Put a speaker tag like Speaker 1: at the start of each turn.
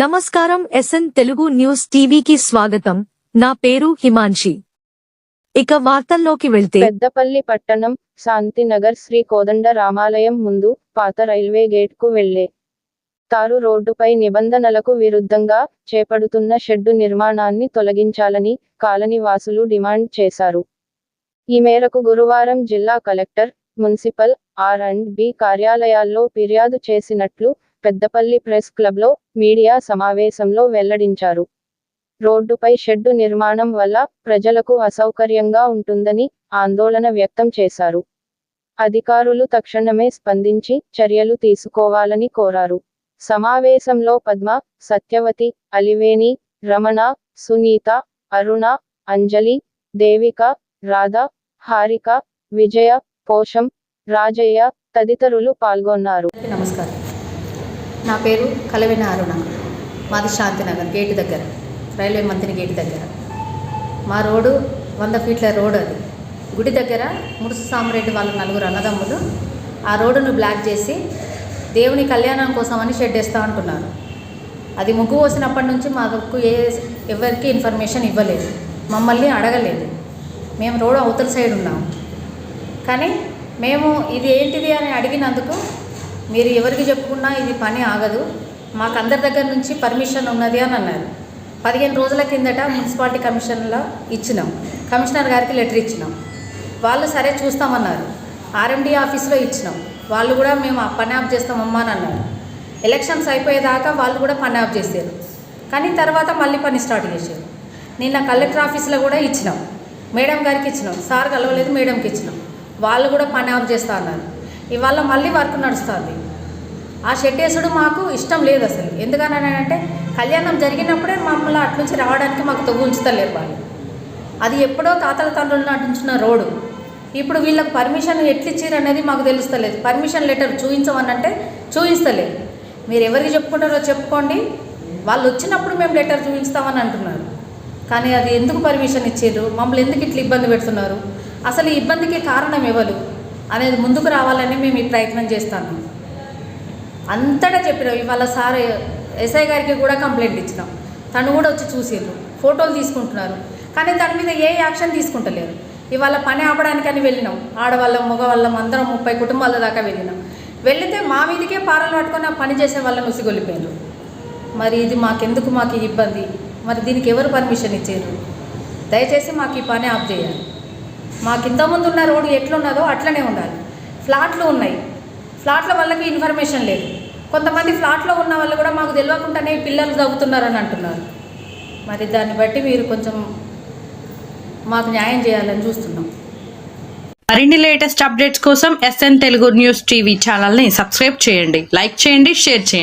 Speaker 1: నమస్కారం SN Telugu news టీవీకి స్వాగతం. నా పేరు హిమాన్షి. ఇక వార్తల్లోకి వెళ్తే,
Speaker 2: పెద్దపల్లి పట్టణం శాంతినగర్ శ్రీ కోదండ రామాలయం ముందు పాత రైల్వే గేట్కు వెళ్లే తారు రోడ్డుపై నిబంధనలకు విరుద్ధంగా చేపడుతున్న షెడ్డు నిర్మాణాన్ని తొలగించాలని కాలనీ వాసులు డిమాండ్ చేశారు. ఈ మేరకు గురువారం జిల్లా కలెక్టర్, మున్సిపల్, ఆర్&బి కార్యాలయాల్లో ఫిర్యాదు చేసినట్లు పెద్దపల్లి ప్రెస్ క్లబ్లో మీడియా సమావేశంలో వెల్లడించారు. రోడ్డుపై షెడ్డు నిర్మాణం వల్ల ప్రజలకు అసౌకర్యంగా ఉంటుందని ఆందోళన వ్యక్తం చేశారు. అధికారులు తక్షణమే స్పందించి చర్యలు తీసుకోవాలని కోరారు. సమావేశంలో పద్మ, సత్యవతి, అలివేణి, రమణ, సునీత, అరుణ, అంజలి, దేవిక, రాధ, హారిక, విజయ, పోషం, రాజయ్య తదితరులు పాల్గొన్నారు.
Speaker 3: నమస్కారం. నా పేరు కలవెన అరుణ. మాది శాంతినగర్ గేటు దగ్గర, రైల్వే మంత్రి గేటు దగ్గర. మా రోడ్డు 100 ఫీట్ల రోడ్. అది గుడి దగ్గర ముడుసు సామరెడ్డి వాళ్ళ 4 అన్నదమ్ములు ఆ రోడ్డును బ్లాక్ చేసి దేవుని కళ్యాణం కోసమని షెడ్ వేస్తూ అంటున్నారు. అది ముగ్గు పోసినప్పటి నుంచి మాకు ఎవరికి ఇన్ఫర్మేషన్ ఇవ్వలేదు, మమ్మల్ని అడగలేదు. మేము రోడ్ అవతల సైడ్ ఉన్నాము. కానీ మేము ఇది ఏంటిది అని అడిగినందుకు, మీరు ఎవరికి చెప్పుకున్నా ఇది పని ఆగదు, మాకు అందరి దగ్గర నుంచి పర్మిషన్ ఉన్నది అని అన్నారు. 15 రోజుల కిందట మున్సిపాలిటీ కమిషన్లో ఇచ్చినాం, కమిషనర్ గారికి లెటర్ ఇచ్చినాం. వాళ్ళు సరే చూస్తామన్నారు. ఆర్ఎండి ఆఫీస్లో ఇచ్చినాం, వాళ్ళు కూడా మేము పని ఆఫ్ చేస్తామమ్మా అని అన్నారు. ఎలక్షన్స్ అయిపోయేదాకా వాళ్ళు కూడా పని ఆఫ్ చేశారు. కానీ తర్వాత మళ్ళీ పని స్టార్ట్ చేశారు. నిన్న కలెక్టర్ ఆఫీస్లో కూడా ఇచ్చినాం, మేడం గారికి ఇచ్చినాం, సార్ కలవలేదు, మేడంకి ఇచ్చినాం, వాళ్ళు కూడా పని ఆఫ్ చేస్తా అన్నారు. ఇవాళ మళ్ళీ వర్క్ నడుస్తుంది. ఆ షెడ్ వేసుడు మాకు ఇష్టం లేదు అసలు. ఎందుకనంటే కళ్యాణం జరిగినప్పుడే మమ్మల్ని అటు నుంచి రావడానికి మాకు తొవ్వుంచుతలేరు వాళ్ళు. అది ఎప్పుడో తాతల తండ్రులు నటించిన రోడ్డు. ఇప్పుడు వీళ్ళకి పర్మిషన్ ఎట్లిచ్చారు అనేది మాకు తెలుస్తలేదు. పర్మిషన్ లెటర్ చూపించమనంటే చూపిస్తలేదు. మీరు ఎవరికి చెప్పుకుంటారో చెప్పుకోండి, వాళ్ళు వచ్చినప్పుడు మేము లెటర్ చూపిస్తామని అంటున్నారు. కానీ అది ఎందుకు పర్మిషన్ ఇచ్చారు, మమ్మల్ని ఎందుకు ఇట్లా ఇబ్బంది పెడుతున్నారు, అసలు ఈ ఇబ్బందికి కారణం ఎవరు అనేది ముందుకు రావాలని మేము ఈ ప్రయత్నం చేస్తాము. అంతటా చెప్పినాం. ఇవాళ సార్ ఎస్ఐ గారికి కూడా కంప్లైంట్ ఇచ్చినాం, తను కూడా వచ్చి చూసిర్రు, ఫోటోలు తీసుకుంటున్నారు. కానీ దాని మీద ఏ యాక్షన్ తీసుకుంటలేరు. ఇవాళ పని ఆపడానికని వెళ్ళినాం, ఆడవాళ్ళం మగవాళ్ళం అందరం 30 కుటుంబాల దాకా వెళ్ళినాం. వెళితే మా మీదకే పారలు పట్టుకొని ఆ పని చేసే వాళ్ళని ఉసిగొలిపోయారు. మరి ఇది మాకెందుకు, మాకు ఈ ఇబ్బంది, మరి దీనికి ఎవరు పర్మిషన్ ఇచ్చారు? దయచేసి మాకు ఈ పని ఆఫ్ చేయాలి. మాకు ఇంతకుముందు ఉన్న రోడ్డు ఎట్లున్నదో అట్లనే ఉండాలి. ఫ్లాట్లు ఉన్నాయి, ఫ్లాట్ల వాళ్ళకి ఇన్ఫర్మేషన్ లేదు. కొంతమంది ఫ్లాట్లో ఉన్న వాళ్ళు కూడా మాకు తెలియకుండానే పిల్లలు చదువుతున్నారని అంటున్నారు. మరి దాన్ని బట్టి మీరు కొంచెం మాకు న్యాయం చేయాలని చూస్తున్నాం.
Speaker 4: మరిన్ని లేటెస్ట్ అప్డేట్స్ కోసం ఎస్ఎన్ తెలుగు న్యూస్ టీవీ ఛానల్ని సబ్స్క్రైబ్ చేయండి, లైక్ చేయండి, షేర్ చేయండి.